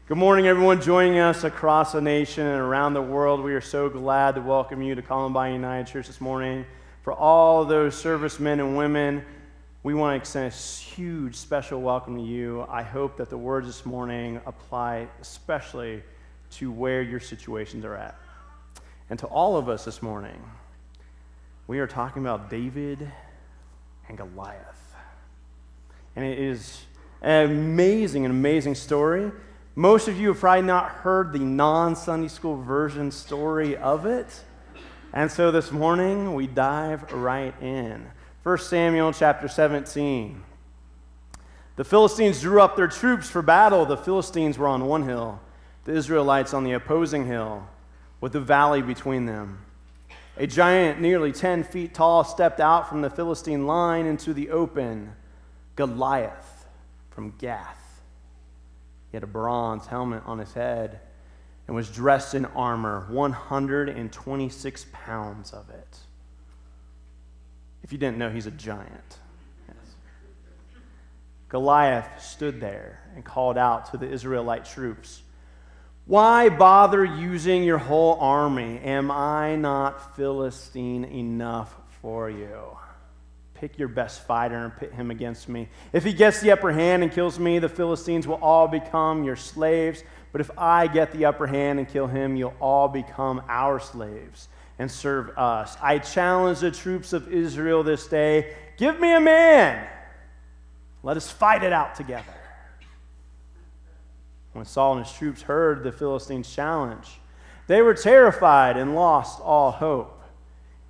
Good morning, everyone joining us across the nation and around the world. We are so glad to welcome you to Columbine United Church this morning. For all those servicemen and women, we want to extend a huge special welcome to you. I hope that the words this morning apply especially to where your situations are at. And to all of us this morning, we are talking about David and Goliath. And it is an amazing story. Most of you have probably not heard the non-Sunday school version story of it. And so this morning, we dive right in. 1 Samuel chapter 17. The Philistines drew up their troops for battle. The Philistines were on one hill, the Israelites on the opposing hill, with the valley between them. A giant nearly 10 feet tall stepped out from the Philistine line into the open, Goliath from Gath. He had a bronze helmet on his head and was dressed in armor, 126 pounds of it. If you didn't know, he's a giant. Yes. Goliath stood there and called out to the Israelite troops, "Why bother using your whole army? Am I not Philistine enough for you? Pick your best fighter and pit him against me. If he gets the upper hand and kills me, the Philistines will all become your slaves. But if I get the upper hand and kill him, you'll all become our slaves and serve us. I challenge the troops of Israel this day. Give me a man. Let us fight it out together." When Saul and his troops heard the Philistines' challenge, they were terrified and lost all hope.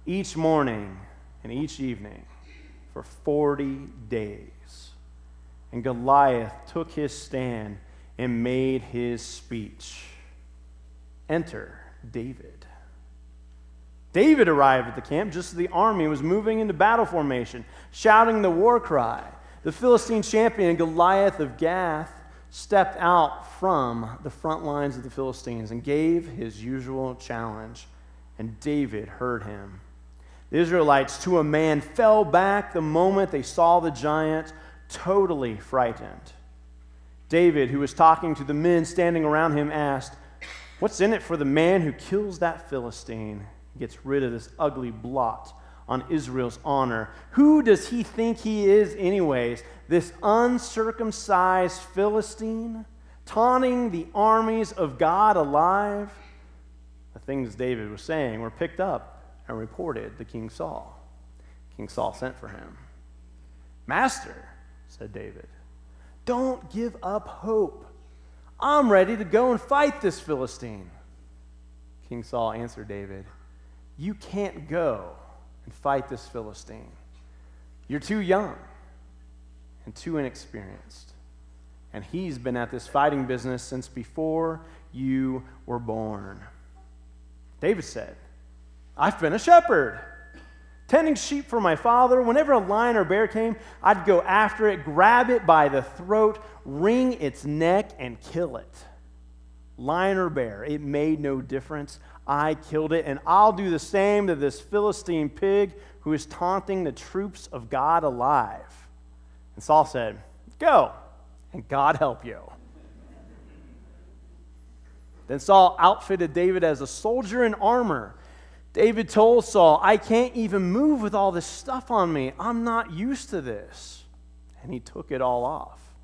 Each morning and each evening, for 40 days. And Goliath took his stand and made his speech. Enter David. David arrived at the camp just as the army was moving into battle formation, shouting the war cry. The Philistine champion Goliath of Gath stepped out from the front lines of the Philistines and gave his usual challenge, and David heard him. The Israelites, to a man, fell back the moment they saw the giant, totally frightened. David, who was talking to the men standing around him, asked, "What's in it for the man who kills that Philistine, gets rid of this ugly blot on Israel's honor? Who does he think he is anyways, this uncircumcised Philistine, taunting the armies of God alive?" The things David was saying were picked up and reported to King Saul. King Saul sent for him. "Master," said David, "don't give up hope. I'm ready to go and fight this Philistine." King Saul answered David, "You can't go and fight this Philistine. You're too young and too inexperienced. And he's been at this fighting business since before you were born." David said, "I've been a shepherd, tending sheep for my father. Whenever a lion or bear came, I'd go after it, grab it by the throat, wring its neck, and kill it. Lion or bear, it made no difference. I killed it, and I'll do the same to this Philistine pig who is taunting the troops of God alive." And Saul said, "Go, and God help you." Then Saul outfitted David as a soldier in armor. David told Saul, "I can't even move with all this stuff on me. I'm not used to this." And he took it all off.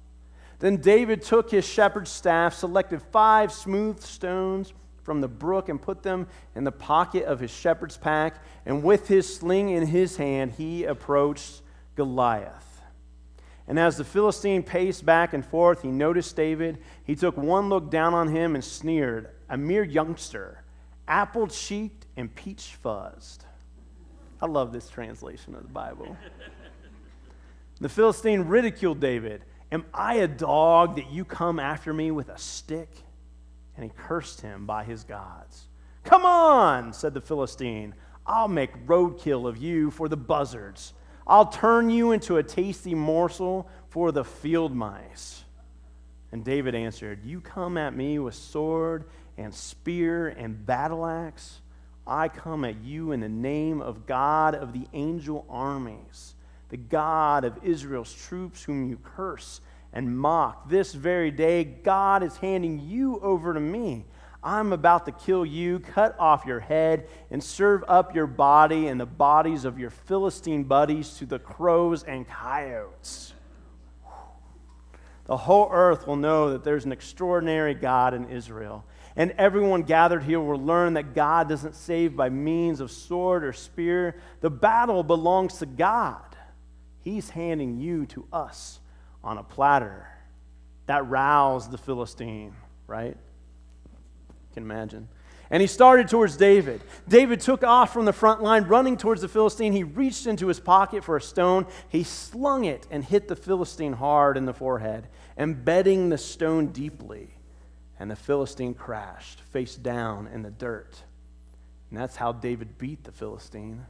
Then David took his shepherd's staff, selected 5 smooth stones from the brook, and put them in the pocket of his shepherd's pack. And with his sling in his hand, he approached Goliath. And as the Philistine paced back and forth, he noticed David. He took one look down on him and sneered, "A mere youngster, apple-cheeked and peach-fuzzed." I love this translation of the Bible. The Philistine ridiculed David. "Am I a dog that you come after me with a stick?" And he cursed him by his gods. "Come on," said the Philistine. "I'll make roadkill of you for the buzzards. I'll turn you into a tasty morsel for the field mice." And David answered, "You come at me with sword and spear and battle axe. I come at you in the name of God of the angel armies, the God of Israel's troops whom you curse and mock. This very day, God is handing you over to me. I'm about to kill you, cut off your head, and serve up your body and the bodies of your Philistine buddies to the crows and coyotes. The whole earth will know that there's an extraordinary God in Israel. And everyone gathered here will learn that God doesn't save by means of sword or spear. The battle belongs to God. He's handing you to us on a platter. That roused the Philistine, right? You can imagine. And he started towards David. David took off from the front line, running towards the Philistine. He reached into his pocket for a stone. He slung it and hit the Philistine hard in the forehead, embedding the stone deeply. And the Philistine crashed, face down in the dirt. And that's how David beat the Philistine,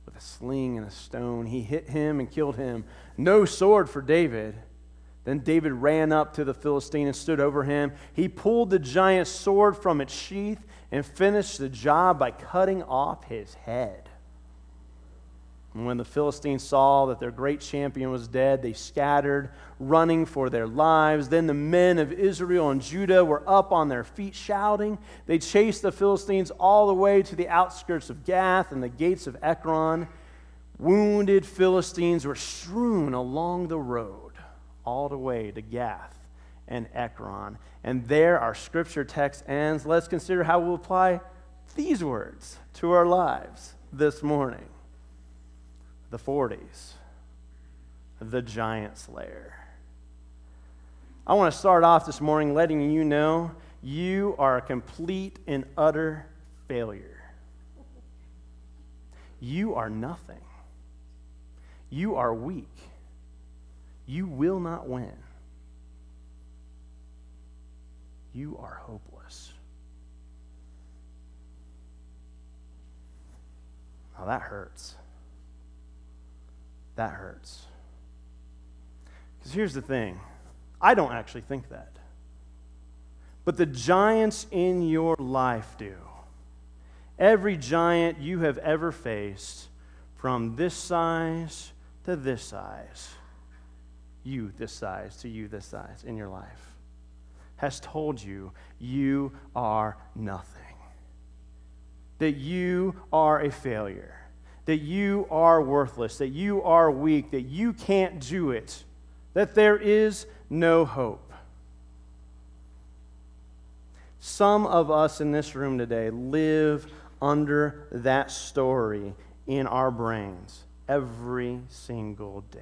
with a sling and a stone. He hit him and killed him. No sword for David. Then David ran up to the Philistine and stood over him. He pulled the giant's sword from its sheath and finished the job by cutting off his head. And when the Philistines saw that their great champion was dead, they scattered, running for their lives. Then the men of Israel and Judah were up on their feet shouting. They chased the Philistines all the way to the outskirts of Gath and the gates of Ekron. Wounded Philistines were strewn along the road all the way to Gath and Ekron. And there our scripture text ends. Let's consider how we'll apply these words to our lives this morning. The 40s, the giant slayer. I want to start off this morning letting you know you are a complete and utter failure. You are nothing. You are weak. You will not win. You are hopeless. Now that hurts. That hurts. Because here's the thing. I don't actually think that. But the giants in your life do. Every giant you have ever faced, from this size to this size, you this size to you this size in your life, has told you you are nothing. That you are a failure. That you are worthless, that you are weak, that you can't do it, that there is no hope. Some of us in this room today live under that story in our brains every single day.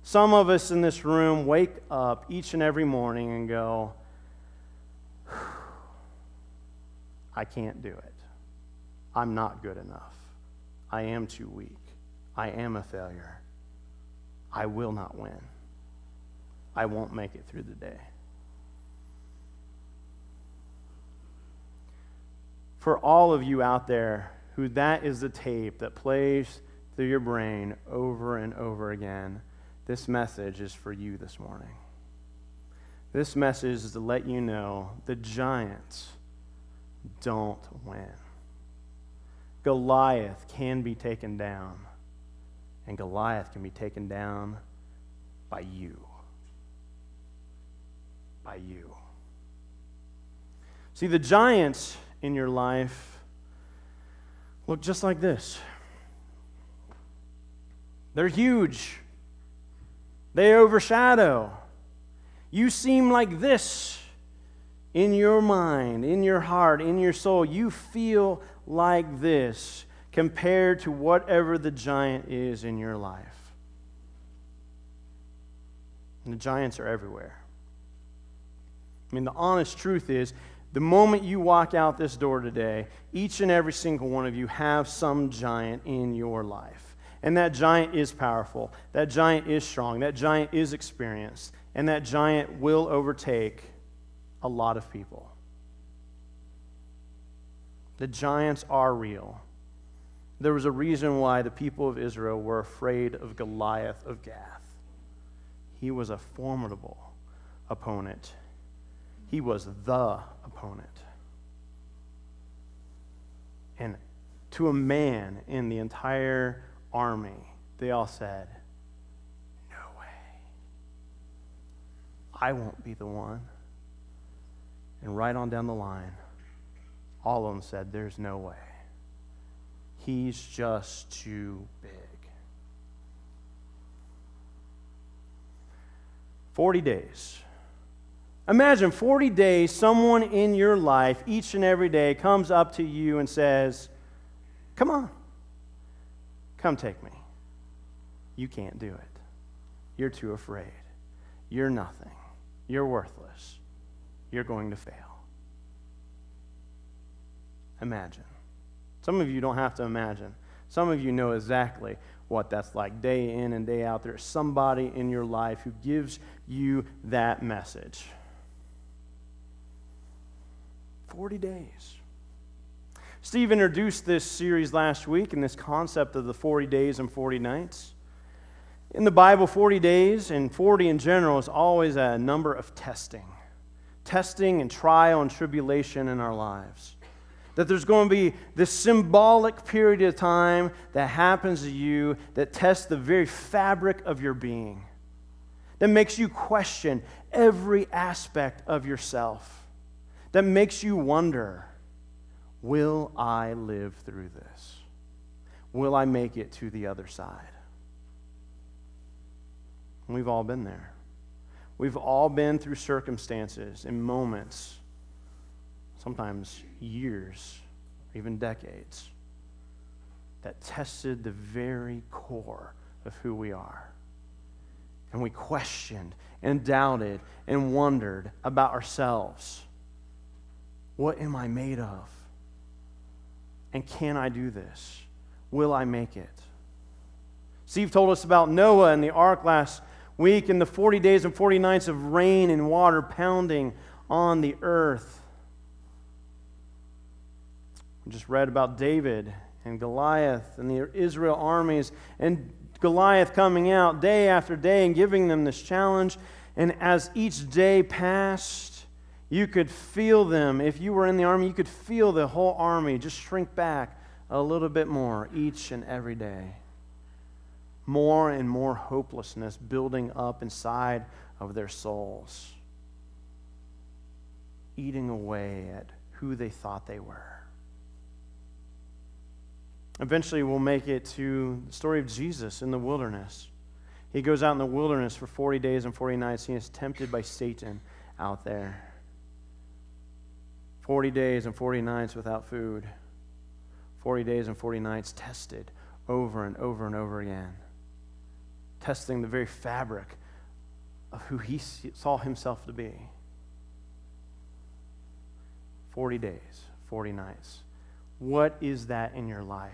Some of us in this room wake up each and every morning and go, I can't do it. I'm not good enough. I am too weak. I am a failure. I will not win. I won't make it through the day. For all of you out there who that is the tape that plays through your brain over and over again, this message is for you this morning. This message is to let you know the giants don't win. Goliath can be taken down, and Goliath can be taken down by you. By you. See, the giants in your life look just like this. They're huge. They overshadow. You seem like this in your mind, in your heart, in your soul. You feel like this compared to whatever the giant is in your life. And the giants are everywhere. I mean, the honest truth is, the moment you walk out this door today, each and every single one of you have some giant in your life. And that giant is powerful. That giant is strong. That giant is experienced. And that giant will overtake a lot of people. The giants are real. There was a reason why the people of Israel were afraid of Goliath of Gath. He was a formidable opponent. He was the opponent. And to a man in the entire army, they all said, "No way. I won't be the one. And right on down the line, all of them said, there's no way. He's just too big. 40 days. Imagine 40 days, someone in your life, each and every day, comes up to you and says, come on, come take me. You can't do it. You're too afraid. You're nothing. You're worthless. You're going to fail. Imagine. Some of you don't have to imagine. Some of you know exactly what that's like. Day in and day out, there's somebody in your life who gives you that message. 40 days. Steve introduced this series last week and this concept of the 40 days and 40 nights. In the Bible, 40 days and 40 in general is always a number of testing and trial and tribulation in our lives. That there's going to be this symbolic period of time that happens to you that tests the very fabric of your being, that makes you question every aspect of yourself, that makes you wonder, will I live through this? Will I make it to the other side? And we've all been there. We've all been through circumstances and moments, sometimes years, even decades, that tested the very core of who we are. And we questioned and doubted and wondered about ourselves. What am I made of? And can I do this? Will I make it? Steve told us about Noah and the ark last week and the 40 days and 40 nights of rain and water pounding on the earth. We just read about David and Goliath and the Israel armies, and Goliath coming out day after day and giving them this challenge. And as each day passed, you could feel them. If you were in the army, you could feel the whole army just shrink back a little bit more each and every day. More and more hopelessness building up inside of their souls, eating away at who they thought they were. Eventually, we'll make it to the story of Jesus in the wilderness. He goes out in the wilderness for 40 days and 40 nights. He is tempted by Satan out there. 40 days and 40 nights without food. 40 days and 40 nights tested over and over and over again. Testing the very fabric of who he saw himself to be. 40 days, 40 nights. What is that in your life?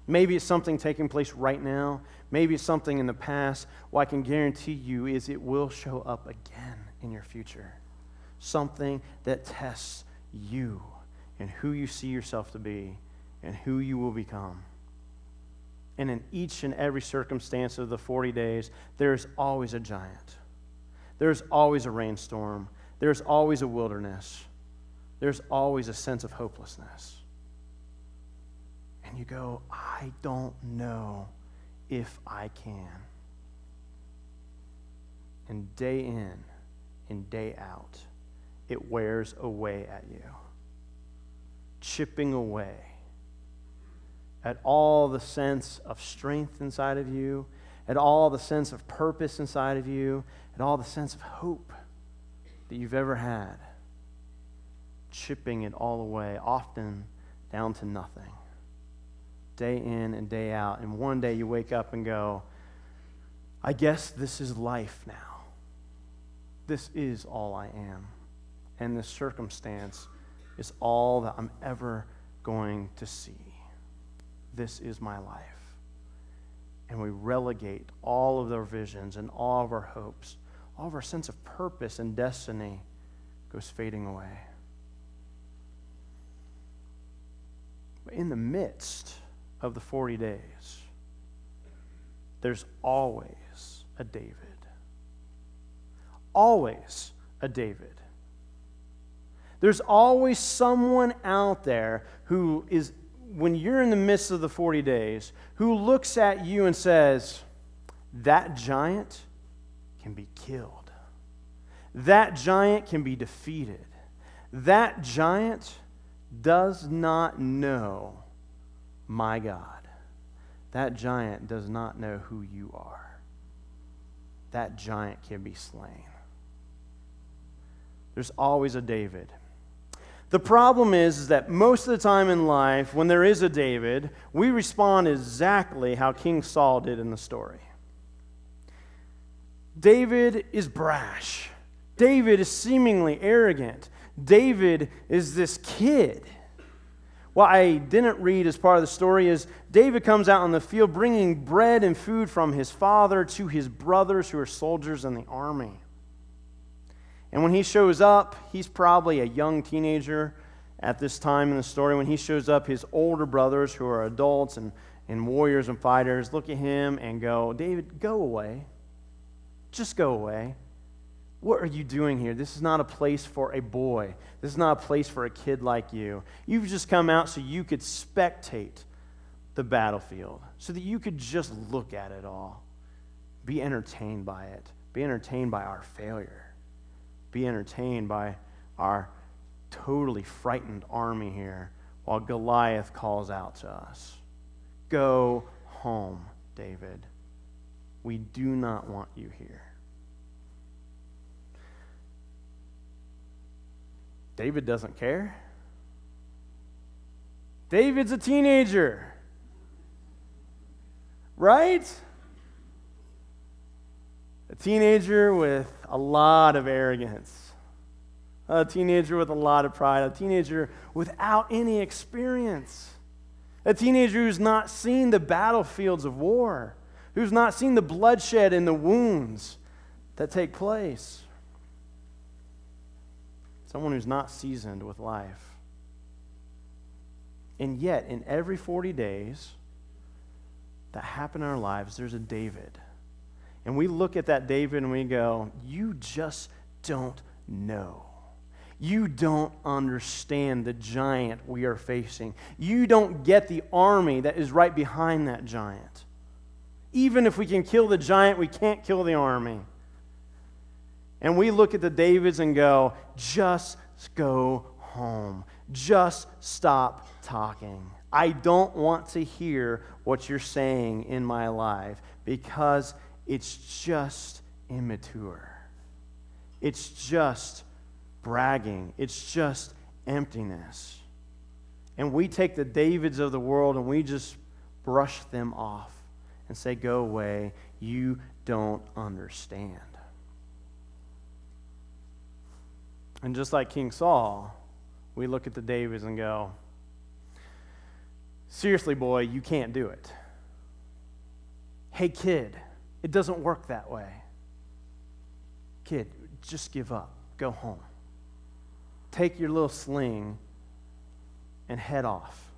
Maybe it's something taking place right now. Maybe it's something in the past. What I can guarantee you is it will show up again in your future. Something that tests you and who you see yourself to be and who you will become. And in each and every circumstance of the 40 days, there's always a giant. There's always a rainstorm. There's always a wilderness. There's always a sense of hopelessness. And you go, I don't know if I can. And day in and day out, it wears away at you, chipping away at all the sense of strength inside of you, at all the sense of purpose inside of you, at all the sense of hope that you've ever had, chipping it all away, often down to nothing, day in and day out. And one day you wake up and go, I guess this is life now. This is all I am. And this circumstance is all that I'm ever going to see. This is my life. And we relegate all of our visions and all of our hopes, all of our sense of purpose and destiny goes fading away. But in the midst of the 40 days, there's always a David. Always a David. There's always someone out there who is, when you're in the midst of the 40 days, who looks at you and says, that giant can be killed. that giant can be defeated. That giant does not know my God. That giant does not know who you are. That giant can be slain. There's always a David. The problem is that most of the time in life, when there is a David, we respond exactly how King Saul did in the story. David is brash. David is seemingly arrogant. David is this kid. What I didn't read as part of the story is David comes out in the field bringing bread and food from his father to his brothers who are soldiers in the army. And when he shows up, he's probably a young teenager at this time in the story. When he shows up, his older brothers who are adults and warriors and fighters look at him and go, David, go away. Just go away. What are you doing here? This is not a place for a boy. This is not a place for a kid like you. You've just come out so you could spectate the battlefield, so that you could just look at it all. Be entertained by it. Be entertained by our failure. Be entertained by our totally frightened army here while Goliath calls out to us. Go home, David. We do not want you here. David doesn't care. David's a teenager. Right? A teenager with a lot of arrogance. A teenager with a lot of pride. A teenager without any experience. A teenager who's not seen the battlefields of war. Who's not seen the bloodshed and the wounds that take place. Someone who's not seasoned with life. And yet, in every 40 days that happen in our lives, there's a David. And we look at that David and we go, you just don't know. You don't understand the giant we are facing. You don't get the army that is right behind that giant. Even if we can kill the giant, we can't kill the army. And we look at the Davids and go, just go home. Just stop talking. I don't want to hear what you're saying in my life because it's just immature. It's just bragging. It's just emptiness. And we take the Davids of the world and we just brush them off and say, go away. You don't understand. And just like King Saul, we look at the Davids and go, seriously, boy, you can't do it. Hey, kid, it doesn't work that way. Kid, just give up. Go home. Take your little sling and head off.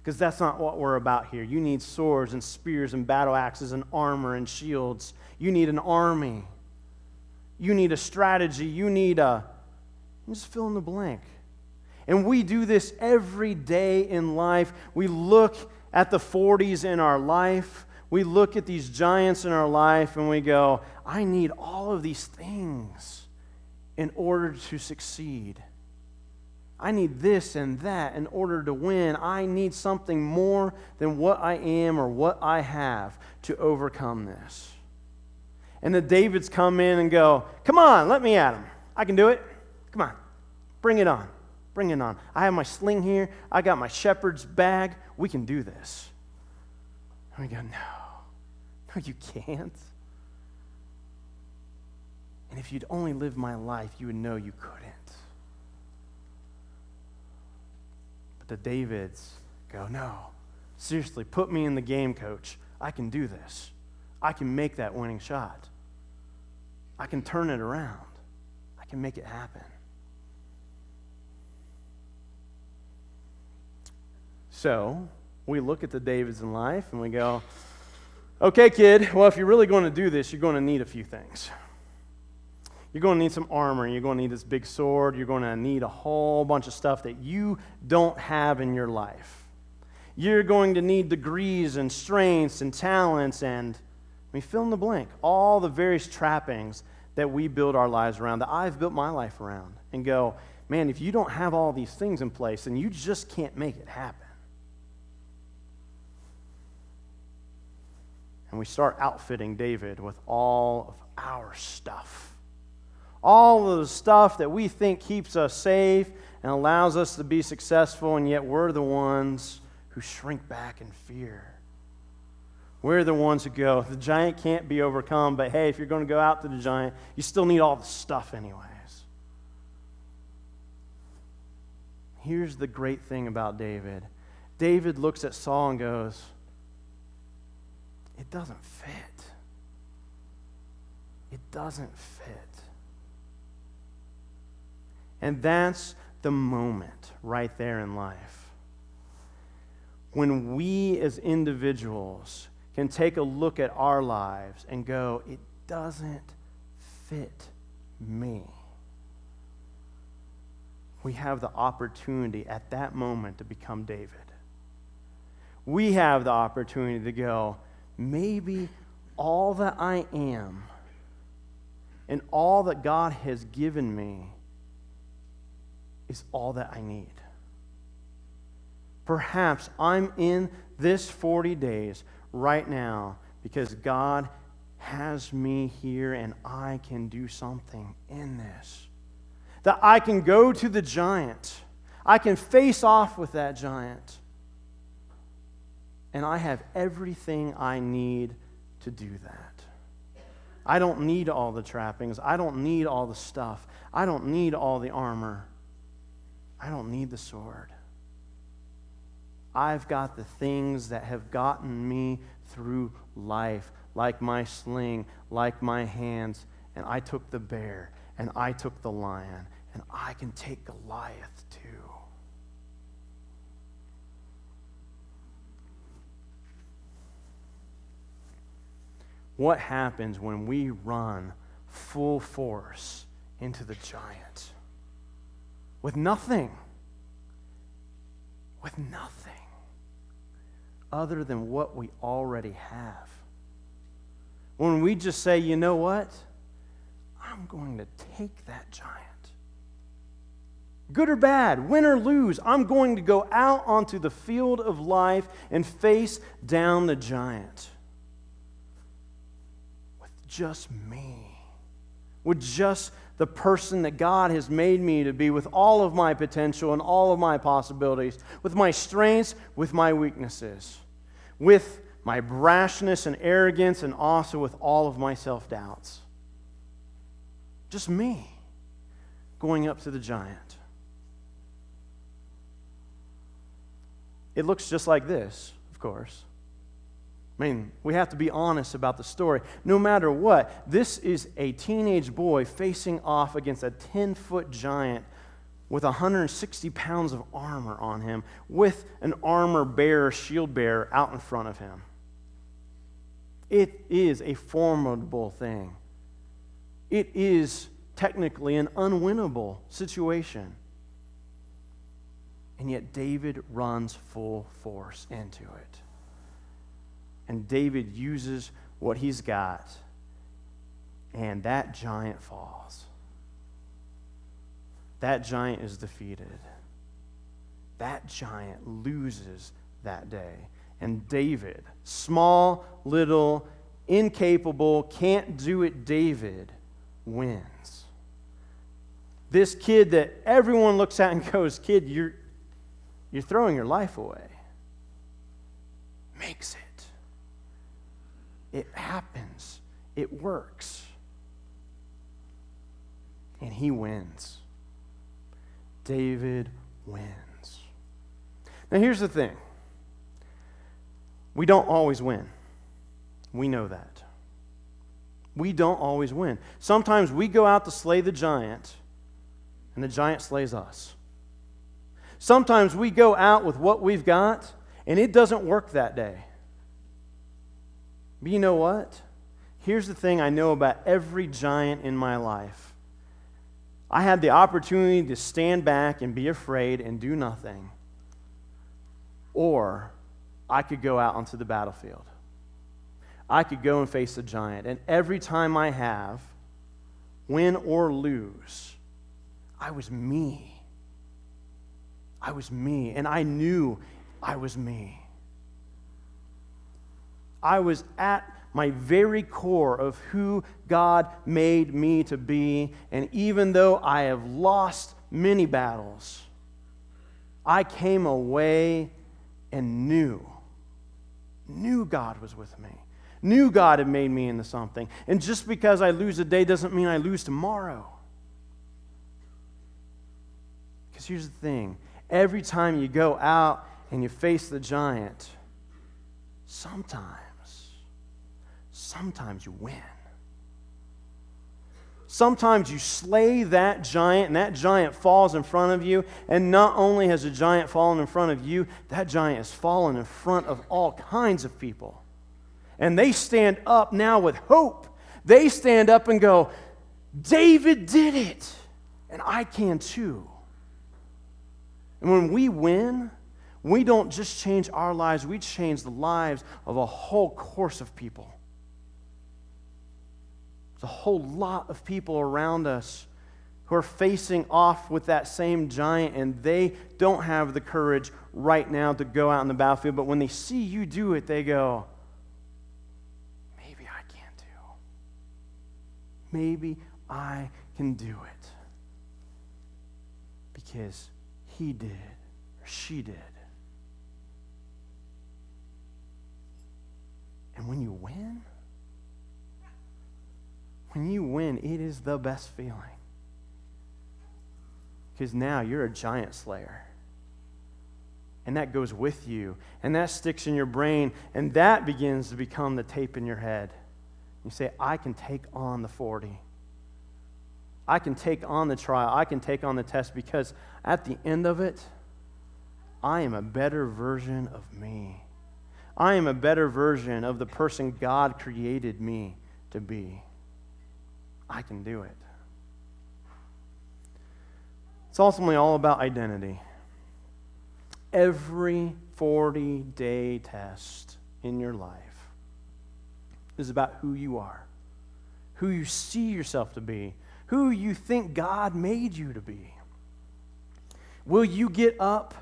Because that's not what we're about here. You need swords and spears and battle axes and armor and shields. You need an army. You need a strategy. You need just fill in the blank. And we do this every day in life. We look at the 40s in our life. We look at these giants in our life and we go, I need all of these things in order to succeed. I need this and that in order to win. I need something more than what I am or what I have to overcome this. And the Davids come in and go, come on, let me at him. I can do it. Come on, bring it on. Bring it on. I have my sling here. I got my shepherd's bag. We can do this. And we go, no, you can't. And if you'd only lived my life, you would know you couldn't. But the Davids go, no, seriously, put me in the game, coach. I can do this. I can make that winning shot. I can turn it around. I can make it happen. So we look at the Davids in life and we go, okay, kid, well, if you're really going to do this, you're going to need a few things. You're going to need some armor. You're going to need this big sword. You're going to need a whole bunch of stuff that you don't have in your life. You're going to need degrees and strengths and talents and, fill in the blank, all the various trappings that we build our lives around, that I've built my life around, and go, man, if you don't have all these things in place, then you just can't make it happen. And we start outfitting David with all of our stuff. All of the stuff that we think keeps us safe and allows us to be successful, and yet we're the ones who shrink back in fear. We're the ones who go, the giant can't be overcome, but hey, if you're going to go out to the giant, you still need all the stuff anyways. Here's the great thing about David. David looks at Saul and goes, it doesn't fit. It doesn't fit. And that's the moment right there in life when we as individuals can take a look at our lives and go, it doesn't fit me. We have the opportunity at that moment to become David. We have the opportunity to go, maybe all that I am and all that God has given me is all that I need. Perhaps I'm in this 40 days right now because God has me here and I can do something in this. That I can go to the giant. I can face off with that giant. And I have everything I need to do that. I don't need all the trappings. I don't need all the stuff. I don't need all the armor. I don't need the sword. I've got the things that have gotten me through life, like my sling, like my hands, and I took the bear, and I took the lion, and I can take Goliath too. What happens when we run full force into the giant? With nothing other than what we already have. When we just say, you know what? I'm going to take that giant. Good or bad, win or lose, I'm going to go out onto the field of life and face down the giant. With just me. With just the person that God has made me to be, with all of my potential and all of my possibilities, with my strengths, with my weaknesses, with my brashness and arrogance, and also with all of my self-doubts. Just me going up to the giant. It looks just like this, of course. I mean, we have to be honest about the story. No matter what, this is a teenage boy facing off against a 10-foot giant with 160 pounds of armor on him, with an armor bearer, shield bearer out in front of him. It is a formidable thing. It is technically an unwinnable situation. And yet David runs full force into it. And David uses what he's got, and that giant falls. That giant is defeated. That giant loses that day. And David, small, little, incapable, can't do it David, wins. This kid that everyone looks at and goes, kid, you're throwing your life away, makes it. It happens. It works. And he wins. David wins. Now here's the thing. We don't always win. We know that. We don't always win. Sometimes we go out to slay the giant, and the giant slays us. Sometimes we go out with what we've got, and it doesn't work that day. But you know what? Here's the thing I know about every giant in my life. I had the opportunity to stand back and be afraid and do nothing. Or I could go out onto the battlefield. I could go and face a giant. And every time I have, win or lose, I was me. I was me, and I knew I was me. I was at my very core of who God made me to be, and even though I have lost many battles, I came away and knew God was with me, knew God had made me into something. And just because I lose a day doesn't mean I lose tomorrow. Because here's the thing, every time you go out and you face the giant, sometimes you win. Sometimes you slay that giant, and that giant falls in front of you, and not only has a giant fallen in front of you, that giant has fallen in front of all kinds of people. And they stand up now with hope. They stand up and go, David did it, and I can too. And when we win, we don't just change our lives, we change the lives of a whole course of people. There's a whole lot of people around us who are facing off with that same giant, and they don't have the courage right now to go out in the battlefield. But when they see you do it, they go, maybe I can too. Maybe I can do it. Because he did, or she did. And when you win, it is the best feeling. Because now you're a giant slayer. And that goes with you. And that sticks in your brain. And that begins to become the tape in your head. You say, I can take on the 40. I can take on the trial. I can take on the test. Because at the end of it, I am a better version of me. I am a better version of the person God created me to be. I can do it. It's ultimately all about identity. Every 40-day test in your life is about who you are, who you see yourself to be, who you think God made you to be. Will you get up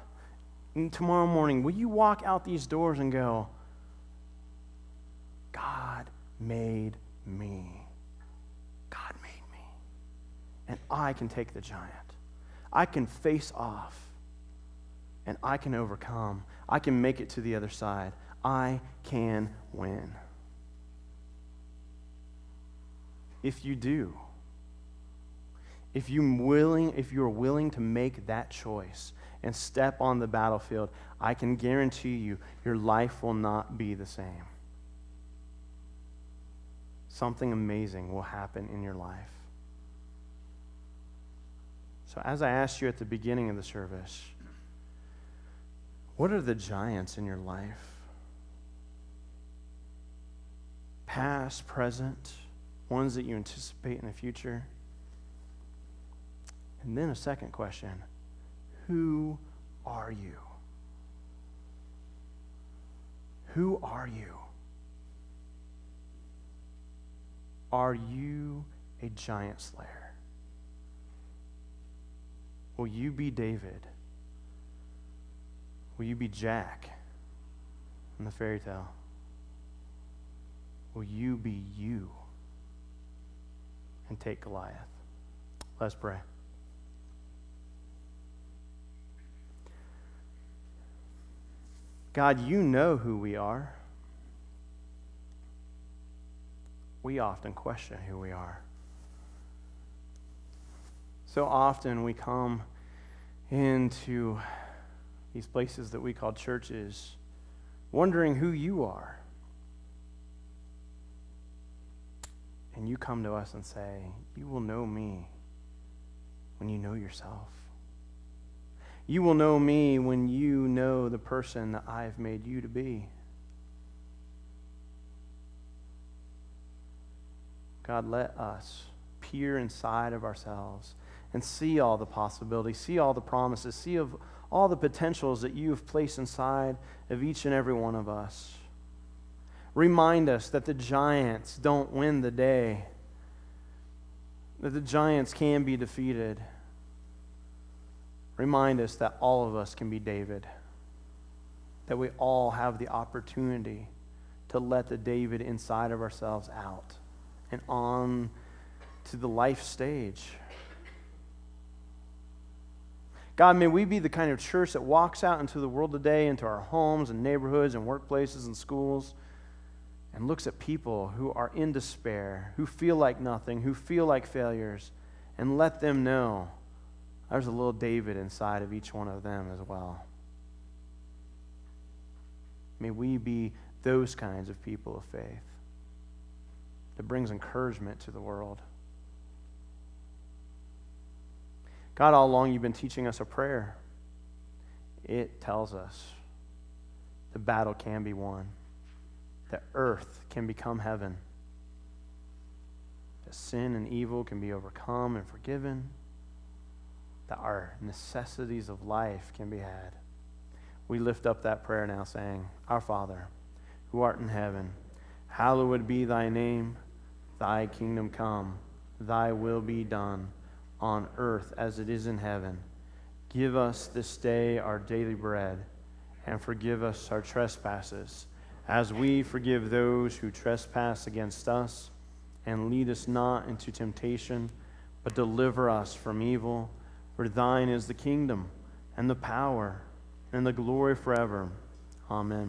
tomorrow morning? Will you walk out these doors and go, God made me. God made me. And I can take the giant. I can face off. And I can overcome. I can make it to the other side. I can win. If you do, if you're willing to make that choice and step on the battlefield, I can guarantee you your life will not be the same. Something amazing will happen in your life. So as I asked you at the beginning of the service, what are the giants in your life? Past, present, ones that you anticipate in the future? And then a second question, who are you? Who are you? Are you a giant slayer? Will you be David? Will you be Jack in the fairy tale? Will you be you and take Goliath? Let's pray. God, you know who we are. We often question who we are. So often we come into these places that we call churches wondering who you are. And you come to us and say, you will know me when you know yourself. You will know me when you know the person that I've made you to be. God, let us peer inside of ourselves and see all the possibilities, see all the promises, see of all the potentials that you have placed inside of each and every one of us. Remind us that the giants don't win the day. that the giants can be defeated. Remind us that all of us can be David, that we all have the opportunity to let the David inside of ourselves out and on to the life stage. God, may we be the kind of church that walks out into the world today, into our homes and neighborhoods and workplaces and schools, and looks at people who are in despair, who feel like nothing, who feel like failures, and let them know there's a little David inside of each one of them as well. May we be those kinds of people of faith that brings encouragement to the world. God, all along you've been teaching us a prayer. It tells us the battle can be won, that earth can become heaven, that sin and evil can be overcome and forgiven, that our necessities of life can be had. We lift up that prayer now saying, Our Father, who art in heaven, hallowed be thy name, thy kingdom come, thy will be done, on earth as it is in heaven. Give us this day our daily bread, and forgive us our trespasses, as we forgive those who trespass against us. And lead us not into temptation, but deliver us from evil. For thine is the kingdom, and the power, and the glory forever. Amen.